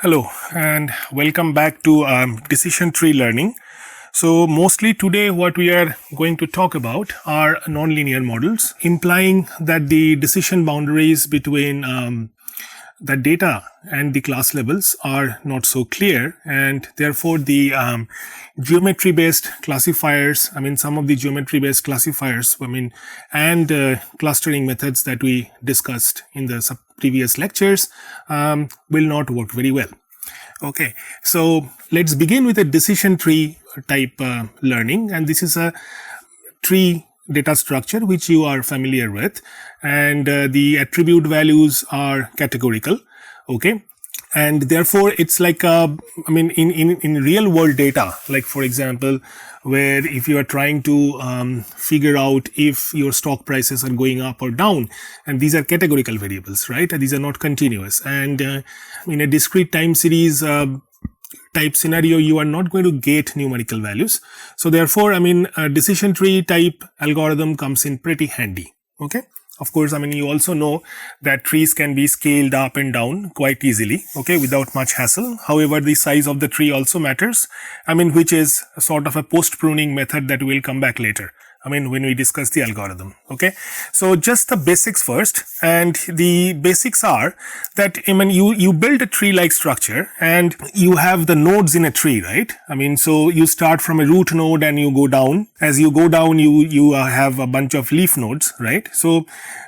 Hello and welcome back to decision tree learning. So mostly today what we are going to talk about are nonlinear models, implying that the decision boundaries between the data and the class levels are not so clear, and therefore the geometry based classifiers, some of the geometry based classifiers, and clustering methods that we discussed in the previous lectures will not work very well. Okay, so let's begin with a decision tree type learning, and this is a tree data structure which you are familiar with, and the attribute values are categorical. Okay, and therefore it's like in real world data, like for example, where if you are trying to figure out if your stock prices are going up or down, and these are categorical variables, right? These are not continuous, and in a discrete time series type scenario, you are not going to get numerical values. So therefore, a decision tree type algorithm comes in pretty handy. Okay. Of course, you also know that trees can be scaled up and down quite easily, okay, without much hassle. However, the size of the tree also matters, which is a sort of a post pruning method that will come back later. When we discuss the algorithm. Okay, so just the basics first, and the basics are that you build a tree like structure and you have the nodes in a tree, right? So you start from a root node and you go down. As you go down, you have a bunch of leaf nodes, right? So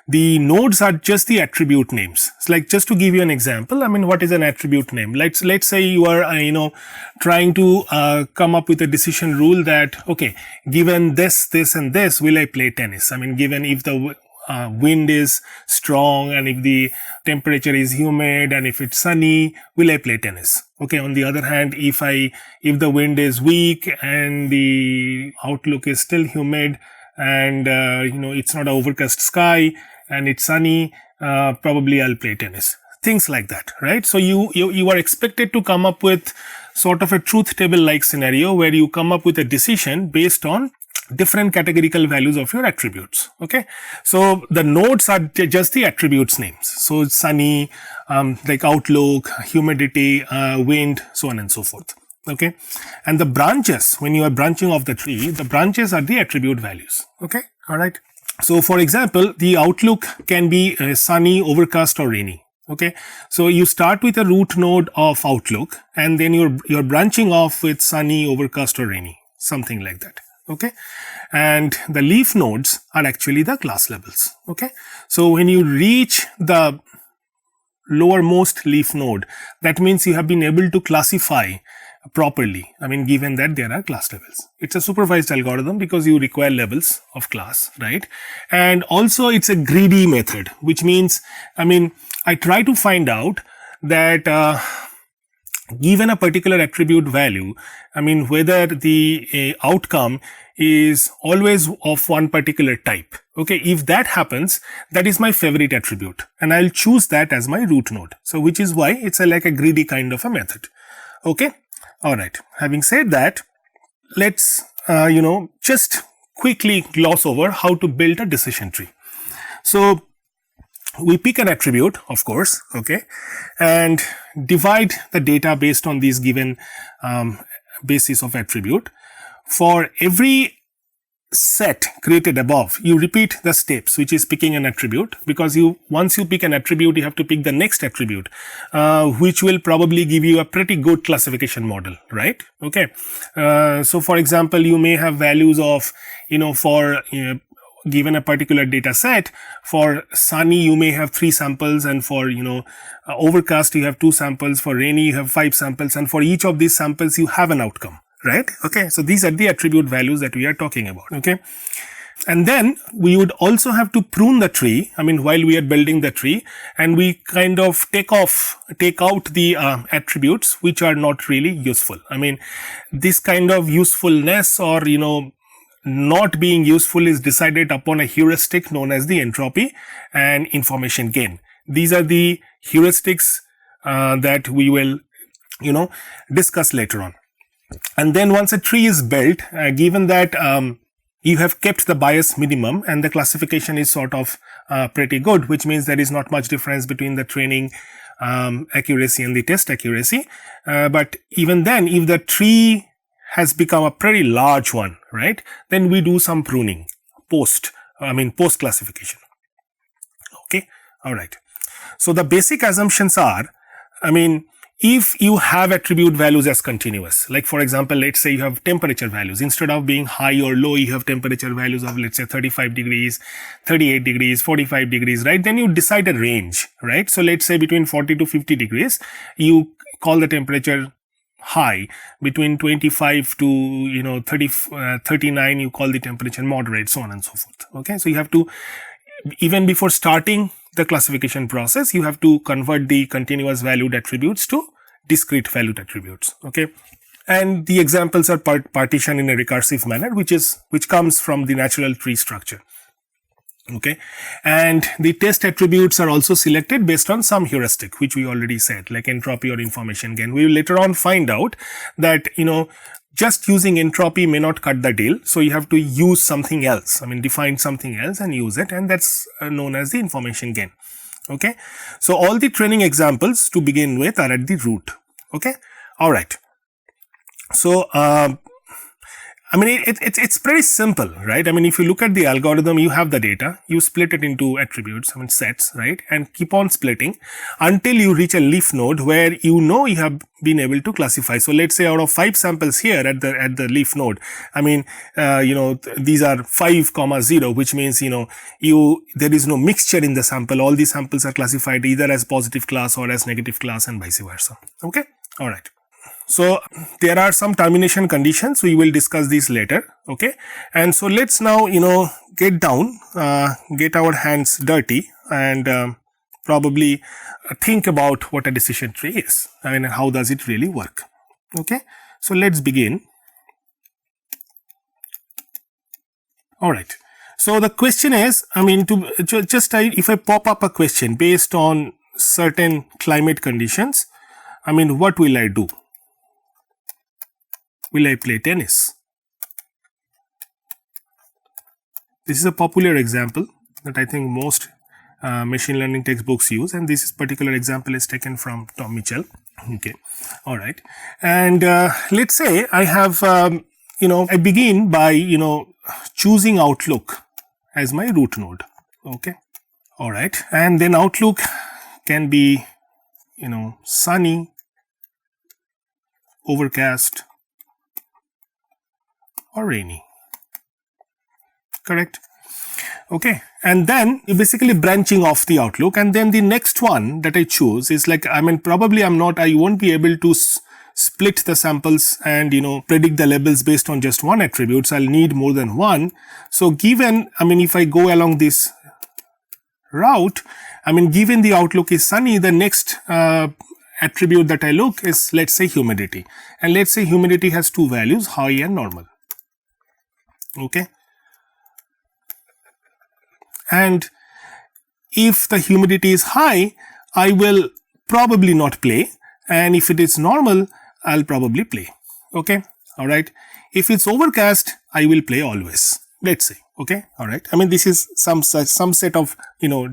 the nodes are just the attribute names. It's like, just to give you an example, what is an attribute name? Let's say you are trying to come up with a decision rule that, okay, given this and this, will I play tennis? Given if the wind is strong and if the temperature is humid and if it's sunny, will I play tennis? Okay, on the other hand, if the wind is weak and the outlook is still humid and it's not an overcast sky and it's sunny, probably I'll play tennis. Things like that, right? So you are expected to come up with sort of a truth table like scenario where you come up with a decision based on different categorical values of your attributes. Okay, so the nodes are just the attributes names. So sunny, like outlook, humidity, wind, so on and so forth. Okay, and the branches, when you are branching off the tree, the branches are the attribute values. Okay, all right. So for example, the outlook can be sunny, overcast, or rainy. Okay, so you start with a root node of outlook and then you're branching off with sunny, overcast, or rainy, something like that. Okay, and the leaf nodes are actually the class levels. Okay, so when you reach the lowermost leaf node, that means you have been able to classify properly, given that there are class levels. It's a supervised algorithm because you require levels of class, right? And also it's a greedy method, which means, I try to find out that given a particular attribute value, whether the outcome is always of one particular type. Okay, if that happens, that is my favorite attribute and I'll choose that as my root node. So which is why it's like a greedy kind of a method. Okay, all right. Having said that, let's just quickly gloss over how to build a decision tree. So we pick an attribute, of course, okay, and divide the data based on these given basis of attribute. For every set created above, you repeat the steps, which is picking an attribute, because once you pick an attribute, you have to pick the next attribute, which will probably give you a pretty good classification model, right? Okay, so for example, you may have values of given a particular data set. For sunny, you may have 3 samples, and for overcast, you have 2 samples. For rainy, you have 5 samples, and for each of these samples, you have an outcome, right? Okay, so these are the attribute values that we are talking about. Okay, and then we would also have to prune the tree, while we are building the tree, and we kind of take out the attributes which are not really useful. This kind of usefulness or not being useful is decided upon a heuristic known as the entropy and information gain. These are the heuristics that we will discuss later on. And then once a tree is built, given that you have kept the bias minimum and the classification is sort of pretty good, which means there is not much difference between the training accuracy and the test accuracy. But even then, if the tree has become a pretty large one, right, then we do some pruning post classification. Okay, all right. So the basic assumptions are, if you have attribute values as continuous, like for example, let's say you have temperature values, instead of being high or low, you have temperature values of, let's say, 35 degrees, 38 degrees, 45 degrees, right? Then you decide a range, right? So let's say between 40 to 50 degrees, you call the temperature high. Between 25 to 39, you call the temperature moderate, so on and so forth. Okay, so you have to, even before starting the classification process, you have to convert the continuous valued attributes to discrete valued attributes. Okay, and the examples are partitioned in a recursive manner, which comes from the natural tree structure. Okay, and the test attributes are also selected based on some heuristic, which we already said, like entropy or information gain. We will later on find out that just using entropy may not cut the deal, so you have to use something else, define something else and use it, and that's known as the information gain. Okay, so all the training examples to begin with are at the root. Okay, all right. So it's pretty simple, right? If you look at the algorithm, you have the data, you split it into attributes, sets, right? And keep on splitting until you reach a leaf node where you have been able to classify. So let's say out of 5 samples here at the leaf node, these are 5,0, which means, there is no mixture in the sample. All these samples are classified either as positive class or as negative class and vice versa. Okay, all right. So there are some termination conditions. We will discuss these later. Okay, and so let's now get down, get our hands dirty, and probably think about what a decision tree is. How does it really work? Okay, so let's begin. All right. So the question is, if I pop up a question based on certain climate conditions, what will I do? Will I play tennis? This is a popular example that I think most machine learning textbooks use, and this particular example is taken from Tom Mitchell. Okay, all right. And let's say I have, I begin by, choosing Outlook as my root node. Okay, all right. And then Outlook can be, sunny, overcast, or rainy. Correct? Okay, and then you're basically branching off the Outlook, and then the next one that I choose is like, I won't be able to split the samples and predict the labels based on just one attribute, so I'll need more than one. So given, if I go along this route, given the Outlook is sunny, the next attribute that I look is, let's say, humidity, and let's say humidity has 2 values, high and normal. Okay, and if the humidity is high, I will probably not play, and if it is normal, I'll probably play. Okay, all right. If it's overcast, I will play always, let's say. Okay, all right. This is some set of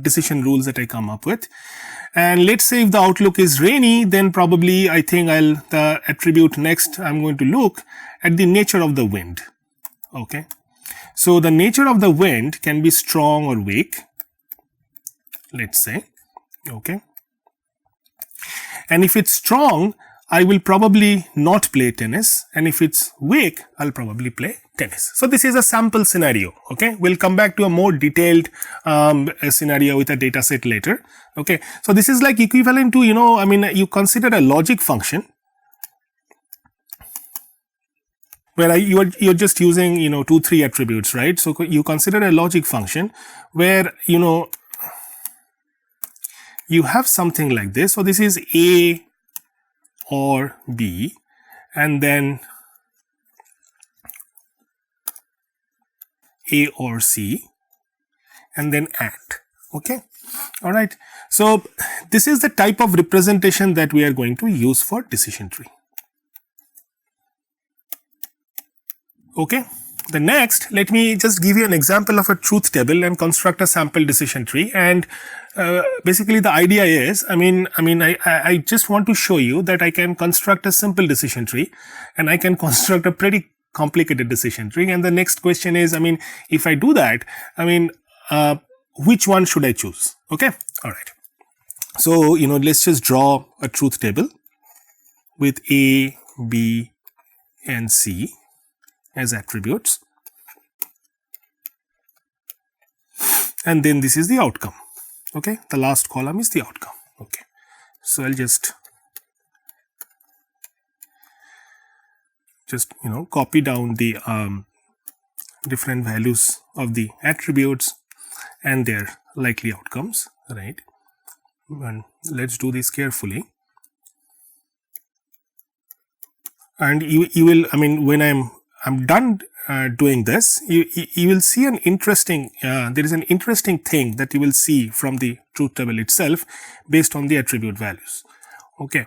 decision rules that I come up with. And let's say if the Outlook is rainy, then probably I think the attribute next I'm going to look at the nature of the wind. Okay, so the nature of the wind can be strong or weak, let's say. Okay, and if it's strong, I will probably not play tennis, and if it's weak, I'll probably play tennis. So this is a sample scenario. Okay, we'll come back to a more detailed scenario with a data set later. Okay, so this is like equivalent to, you consider a logic function where you're just using 2-3 attributes, right? So you consider a logic function where you have something like this. So this is A or B, and then A or C, and then AND. Okay, all right. So this is the type of representation that we are going to use for decision tree. Okay, The next, let me just give you an example of a truth table and construct a sample decision tree. And basically the idea is, I just want to show you that I can construct a simple decision tree and I can construct a pretty complicated decision tree. And the next question is, if I do that, which one should I choose? Okay. All right. So, let's just draw a truth table with A, B, and C as attributes. And then this is the outcome. Okay. The last column is the outcome. Okay. So, I'll just copy down the different values of the attributes and their likely outcomes, right? And let's do this carefully. And you will, when I'm done doing this, you will see an interesting, there is an interesting thing that you will see from the truth table itself based on the attribute values. Okay.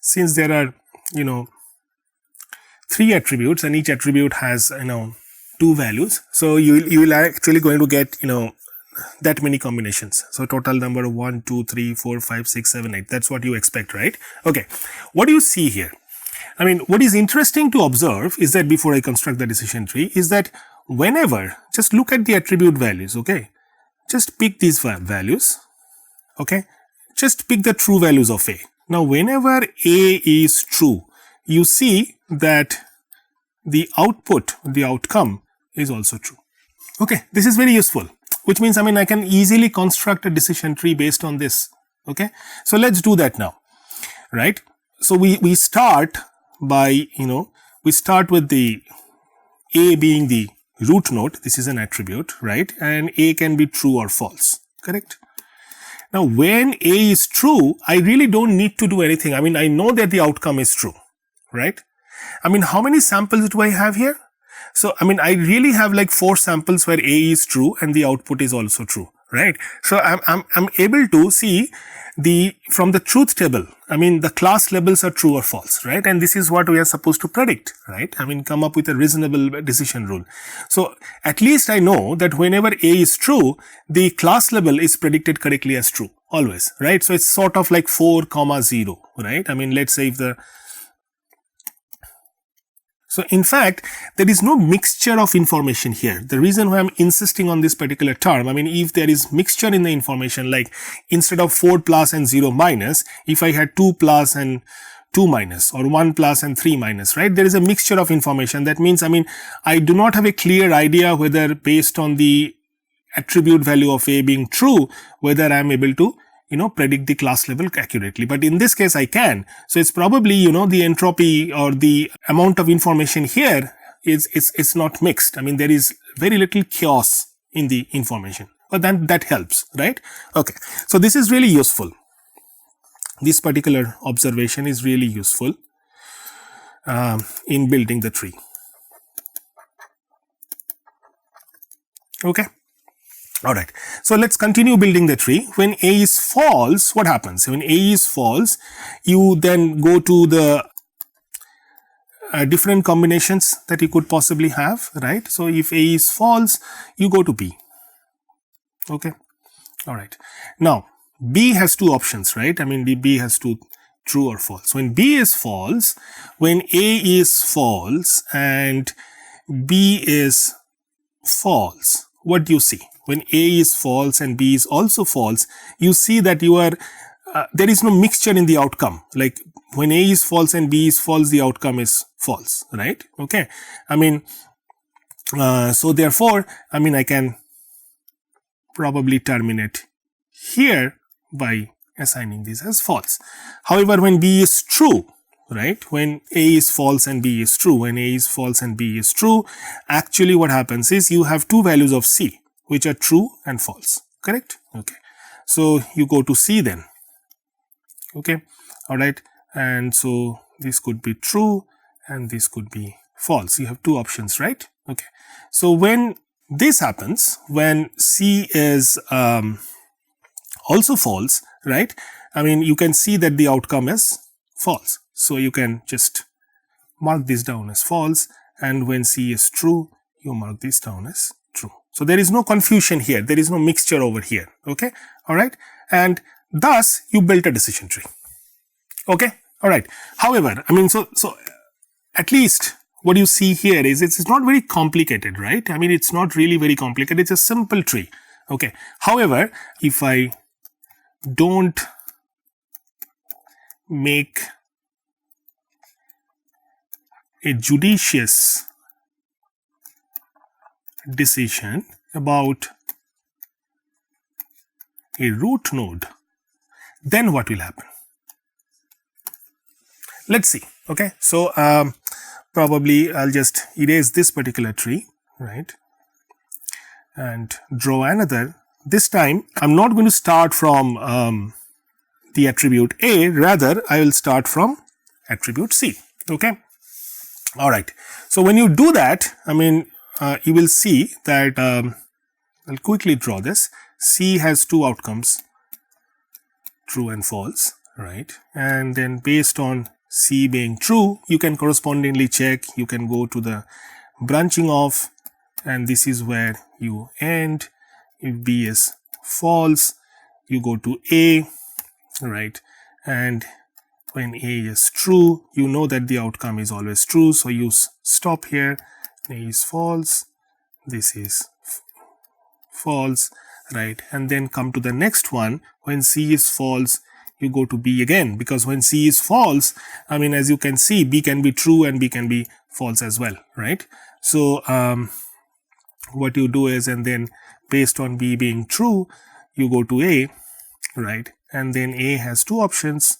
Since there are, 3 attributes and each attribute has, 2 values. So you will actually going to get, that many combinations. So total number of 1, 2, 3, 4, 5, 6, 7, 8. That's what you expect, right? Okay. What do you see here? What is interesting to observe is that before I construct the decision tree is that whenever, just look at the attribute values, okay? Just pick these values, okay? Just pick the true values of A. Now, whenever A is true, you see that the output, the outcome is also true. Okay, this is very useful, which means I can easily construct a decision tree based on this. Okay, so let's do that now, right? So we start by, we start with the A being the root node. This is an attribute, right? And A can be true or false, correct? Now, when A is true, I really don't need to do anything. I know that the outcome is true, right? How many samples do I have here? So, I really have like 4 samples where A is true and the output is also true, right? So, I'm able to see from the truth table, the class labels are true or false, right? And this is what we are supposed to predict, right? Come up with a reasonable decision rule. So, at least I know that whenever A is true, the class label is predicted correctly as true, always, right? So, it's sort of like 4, 0, right? Let's say if the So, in fact, there is no mixture of information here. The reason why I'm insisting on this particular term, if there is mixture in the information, like instead of 4 plus and 0 minus, if I had 2 plus and 2 minus or 1 plus and 3 minus, right? There is a mixture of information. That means, I do not have a clear idea whether based on the attribute value of A being true, whether I am able to predict the class level accurately. But in this case, I can. So, it's probably, the entropy or the amount of information here it's not mixed. There is very little chaos in the information, but then that helps, right? Okay. So, this is really useful. This particular observation is really useful in building the tree. Okay. Alright, so let's continue building the tree. When A is false, what happens? When A is false, you then go to the different combinations that you could possibly have, right? So, if A is false, you go to B. Okay, alright. Now, B has 2 options, right? B has 2, true or false. When B is false, when A is false and B is false, what do you see? When A is false and B is also false, you see that you are, there is no mixture in the outcome. Like when A is false and B is false, the outcome is false, right? Okay. So therefore, I can probably terminate here by assigning this as false. However, when B is true, right? When A is false and B is true, when A is false and B is true, actually what happens is you have 2 values of C, which are true and false, correct? Okay. So, you go to C then, okay, alright, and so this could be true and this could be false. You have 2 options, right? Okay. So, when this happens, when C is also false, right, you can see that the outcome is false. So, you can just mark this down as false, and when C is true, you mark this down as true. So there is no confusion here, there is no mixture over here, okay, alright, and thus you built a decision tree, okay, alright. However, I mean, so at least what you see here is it's not very complicated, right? I mean, it's not really very complicated, it's a simple tree, okay. However, if I don't make a judicious decision about a root node, then what will happen? Let's see, okay. So probably I'll just erase this particular tree, right, and draw another. This time I'm not going to start from the attribute A, rather I will start from attribute C, okay. Alright, so when you do that, I mean, you will see that I'll quickly draw this. C has two outcomes, true and false, right, and then based on C being true, you can correspondingly check, you can go to the branching off, and this is where you end. If B is false, you go to A, right, and when A is true, you know that the outcome is always true, so you stop here. A is false, this is false, right, and then come to the next one. When C is false, you go to B again, because when C is false, I mean, as you can see, B can be true and B can be false as well, right. So what you do is, and then based on B being true, you go to A, right, and then A has two options,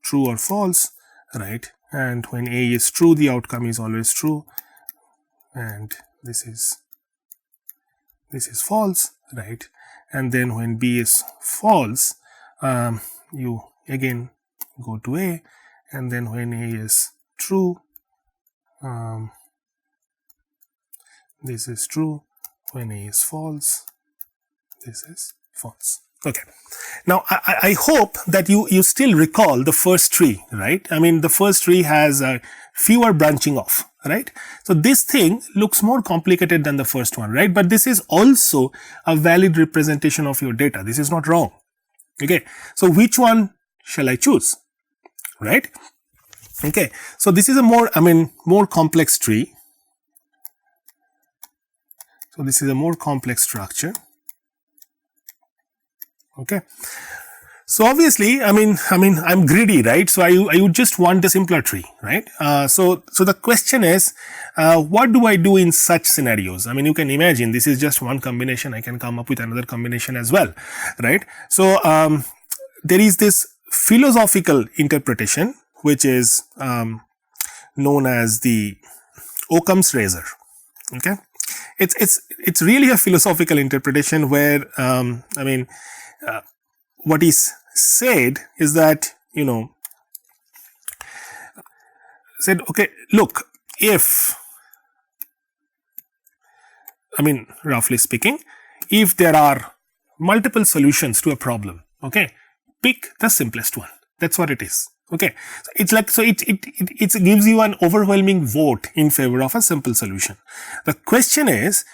true or false, right, and when A is true, the outcome is always true, and this is false, right, and then when B is false, you again go to A, and then when A is true, this is true, when A is false, this is false. Okay. Now, I hope that you still recall the first tree, right? I mean, the first tree has fewer branching off, right? So this thing looks more complicated than the first one, right? But this is also a valid representation of your data. This is not wrong. Okay. So which one shall I choose, right? Okay. So this is a more complex tree. So this is a more complex structure. Okay. So obviously, I mean, I'm greedy, right? So I would just want a simpler tree, right? So the question is, what do I do in such scenarios? I mean, you can imagine this is just one combination. I can come up with another combination as well, right? So there is this philosophical interpretation, which is known as the Occam's razor. Okay, it's really a philosophical interpretation where what is said is that, said, okay, look, if, roughly speaking, if there are multiple solutions to a problem, okay, pick the simplest one. That's what it is. Okay, so it's like, so it gives you an overwhelming vote in favor of a simple solution. The question is,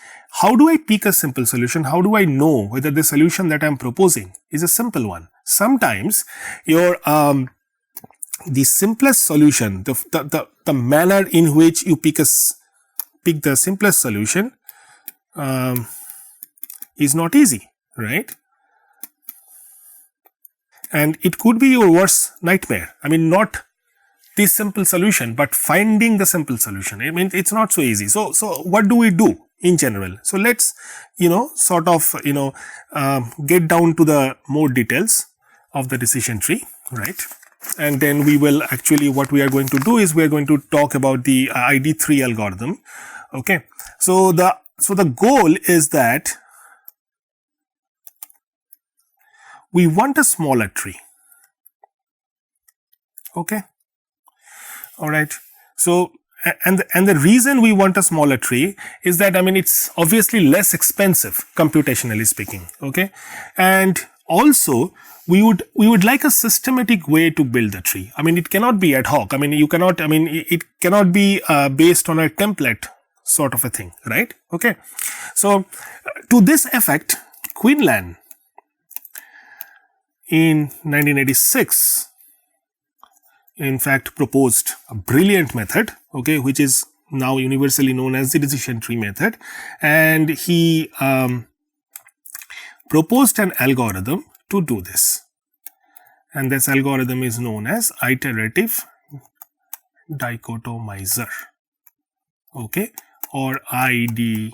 how do I pick a simple solution? How do I know whether the solution that I'm proposing is a simple one? Sometimes your the simplest solution, the manner in which you pick the simplest solution is not easy, right? And it could be your worst nightmare. Not the simple solution, but finding the simple solution. It's not so easy. So what do we do in general? So let's, sort of, get down to the more details of the decision tree, right? And then we will actually, what we are going to do is we are going to talk about the ID3 algorithm. Okay. So the goal is that we want a smaller tree. Okay. All right. So, and the reason we want a smaller tree is that, it's obviously less expensive computationally speaking. Okay. And also we would like a systematic way to build the tree. I mean, it cannot be ad hoc. I mean, you cannot. I mean, it cannot be based on a template sort of a thing, right? Okay. So to this effect, Quinlan in 1986, in fact, proposed a brilliant method, okay, which is now universally known as the decision tree method, and he proposed an algorithm to do this, and this algorithm is known as iterative dichotomizer, okay, or ID3.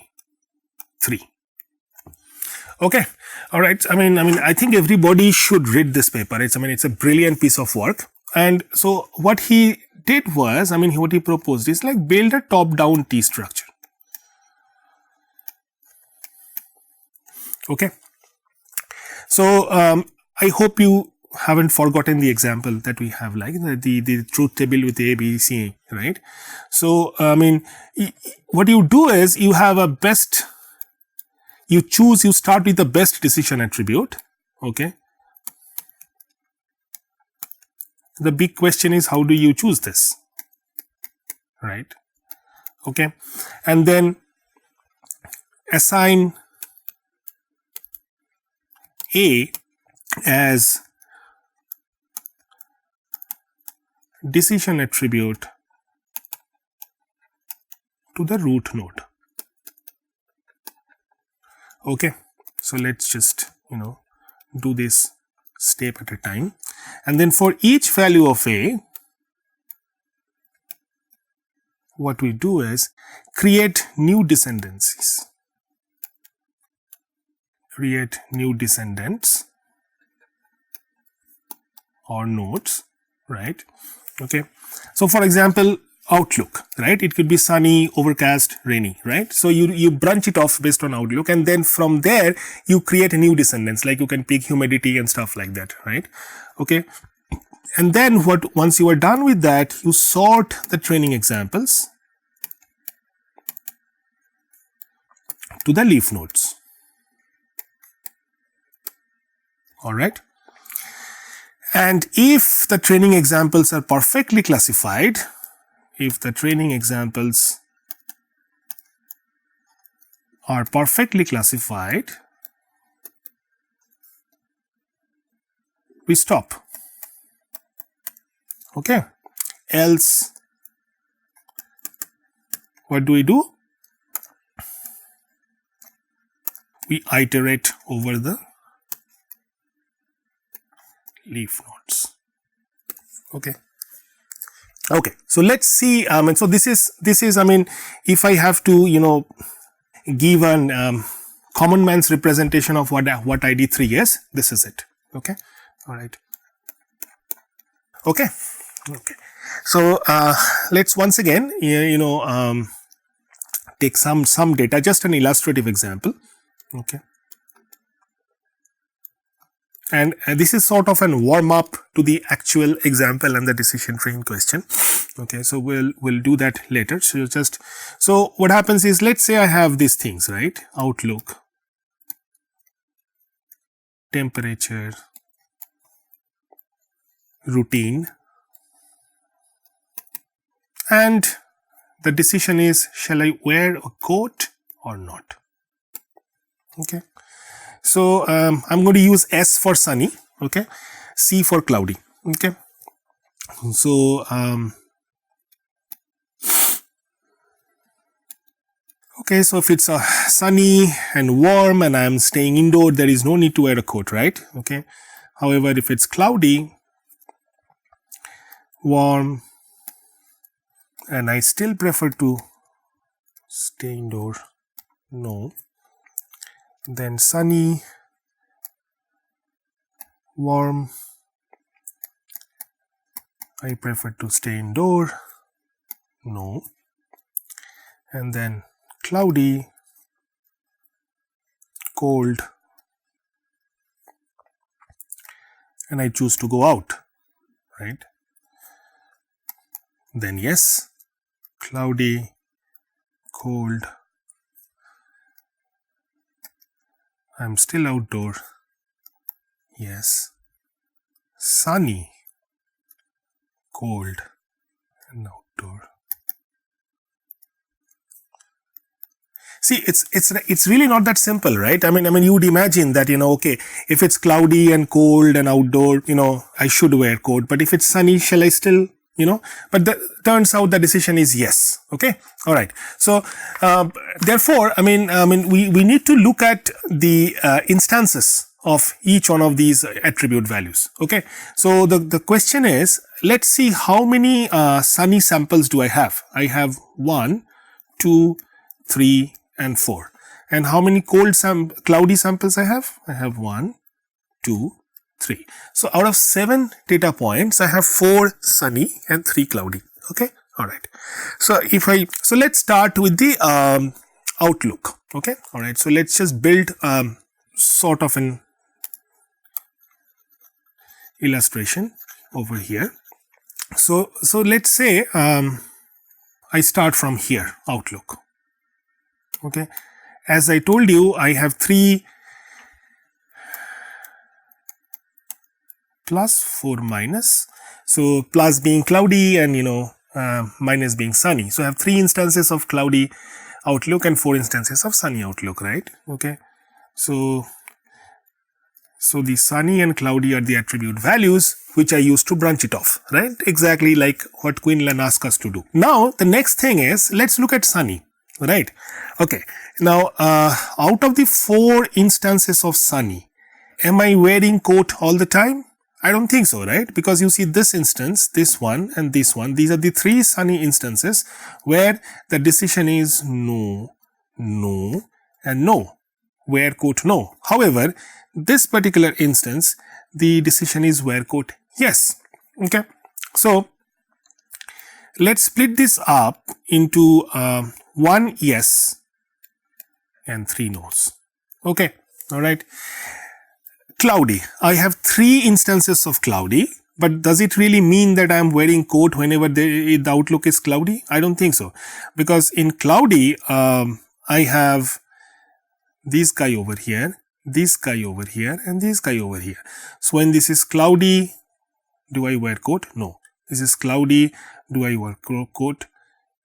Okay, all right. I mean, I think everybody should read this paper. It's a brilliant piece of work. And so what he did was, what he proposed is like build a top-down T structure. Okay. So I hope you haven't forgotten the example that we have, like the truth table with A, B, C, right? So what you do is you have a best. You start with the best decision attribute, okay. The big question is, how do you choose this, right? Okay, and then assign A as decision attribute to the root node. Okay, so let's just do this step at a time, and then for each value of A, what we do is create new descendancies, create new descendants or nodes, right? Okay, so for example, outlook, right? It could be sunny, overcast, rainy, right? So you branch it off based on outlook, and then from there you create a new descendants, like you can pick humidity and stuff like that, right? Okay, and then once you are done with that, you sort the training examples to the leaf nodes. All right, and if the training examples are perfectly classified, we stop. Okay, else what do? We iterate over the leaf nodes. Okay. Okay, so let's see. So this is if I have to give an common man's representation of what ID3 is, this is it. Okay, all right. Okay, okay. So let's once again take some data, just an illustrative example. Okay. And this is sort of an warm up to the actual example and the decision tree in question. Okay, so we'll do that later. So what happens is, let's say I have these things, right? Outlook, temperature, routine, and the decision is, shall I wear a coat or not? Okay. So I'm going to use S for sunny, okay, C for cloudy, okay. So okay, so if it's sunny and warm and I'm staying indoor, there is no need to wear a coat, right? Okay. However, if it's cloudy, warm, and I still prefer to stay indoor, no. Then sunny, warm, I prefer to stay indoor, no. And then cloudy, cold, and I choose to go out, right? Then yes, cloudy, cold, I'm still outdoor, yes. sunny, cold, and outdoor. See, it's really not that simple, right? I mean, you would imagine that, okay, if it's cloudy and cold and outdoor, I should wear coat. But if it's sunny, shall I still, But turns out the decision is yes. Okay, all right. So therefore, I mean, we need to look at the instances of each one of these attribute values. Okay, so the question is, let's see how many sunny samples do I have. I have 1, 2, 3, and 4. And how many cloudy samples I have? I have 1, 2, 3. So out of 7 data points, I have 4 sunny and 3 cloudy. Okay, all right. So let's start with the outlook. Okay, all right. So let's just build sort of an illustration over here. So let's say I start from here, outlook. Okay, as I told you, I have 3 plus 4 minus. So plus being cloudy and minus being sunny. So I have 3 instances of cloudy outlook and 4 instances of sunny outlook, right? Okay, so the sunny and cloudy are the attribute values which I use to branch it off, right? Exactly like what Quinlan asked us to do. Now the next thing is, let's look at sunny. Right. Okay. Now, out of the 4 instances of sunny, am I wearing coat all the time? I don't think so, right? Because you see this instance, this one and this one, these are the 3 sunny instances where the decision is no, no, and no. Wear coat, no. However, this particular instance, the decision is wear coat, yes. Okay. So let's split this up into 1 yes and 3 no's. Okay, all right. Cloudy. I have 3 instances of cloudy, but does it really mean that I am wearing coat whenever the outlook is cloudy? I don't think so, because in cloudy I have this guy over here, this guy over here, and this guy over here. So when this is cloudy, do I wear coat? No. This is cloudy. Do I wear coat?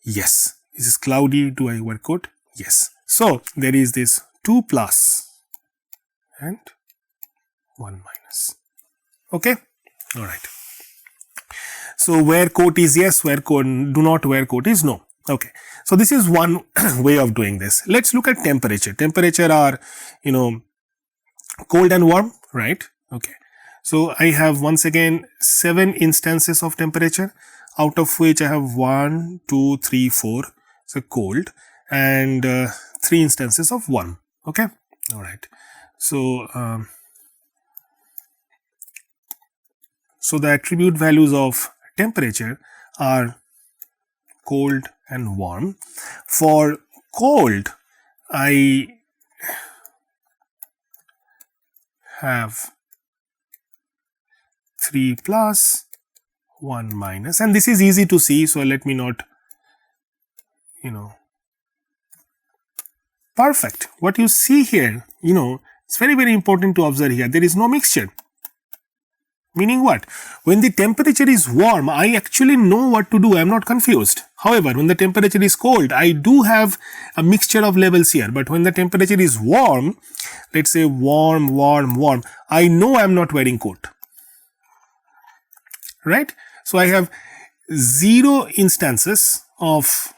Yes. This is cloudy. Do I wear coat? Yes. So there is this 2 plus and 1 minus. Okay. All right. So wear coat is yes. Wear coat. Do not wear coat is no. Okay. So this is one way of doing this. Let's look at temperature. Temperature are, cold and warm, right? Okay. So I have once again 7 instances of temperature, out of which I have 1, 2, 3, 4. So cold, and 3 instances of warm. Okay. All right. So so the attribute values of temperature are cold and warm. For cold, I have 3 plus 1 minus, and this is easy to see, so let me not, perfect. What you see here, it's very, very important to observe here. There is no mixture. Meaning what? When the temperature is warm, I actually know what to do. I am not confused. However, when the temperature is cold, I do have a mixture of levels here. But when the temperature is warm, let's say warm, warm, warm, I know I am not wearing coat. Right? So I have 0 instances of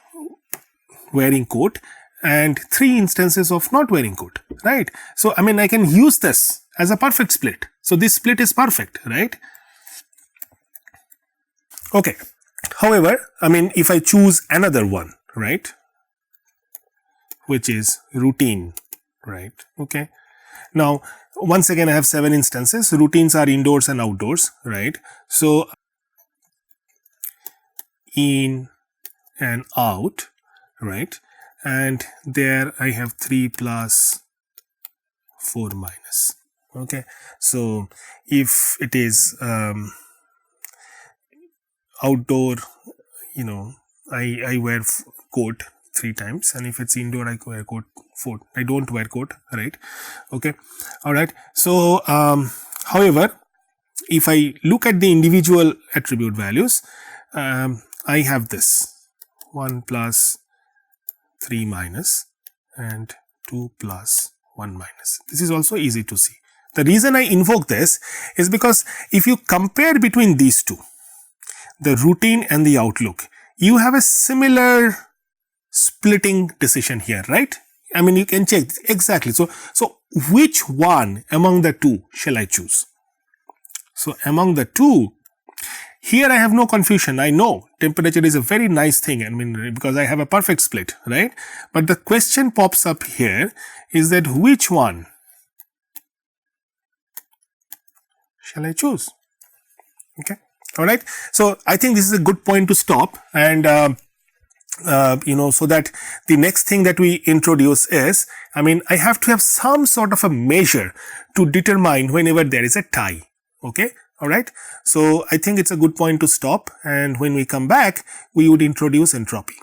wearing coat and 3 instances of not wearing coat. Right? So I mean, I can use this as a perfect split. So this split is perfect, right? Okay. However, I mean, if I choose another one, right, which is routine, right? Okay. Now, once again, I have 7 instances. Routines are indoors and outdoors, right? So in and out, right? And there I have 3 plus 4 minus. Okay, so if it is outdoor, I wear coat 3 times, and if it's indoor, I wear coat 4. I don't wear coat, right? Okay, all right. So, however, if I look at the individual attribute values, I have this 1 plus 3 minus and 2 plus 1 minus. This is also easy to see. The reason I invoke this is because if you compare between these two, the routine and the outlook, you have a similar splitting decision here, right? I mean, you can check exactly. So which one among the two shall I choose? So among the two, here I have no confusion. I know temperature is a very nice thing. I mean, because I have a perfect split, right? But the question pops up here is that which one shall I choose? Okay. All right. So I think this is a good point to stop, and so that the next thing that we introduce is, I mean, I have to have some sort of a measure to determine whenever there is a tie. Okay. All right. So I think it's a good point to stop, and when we come back, we would introduce entropy.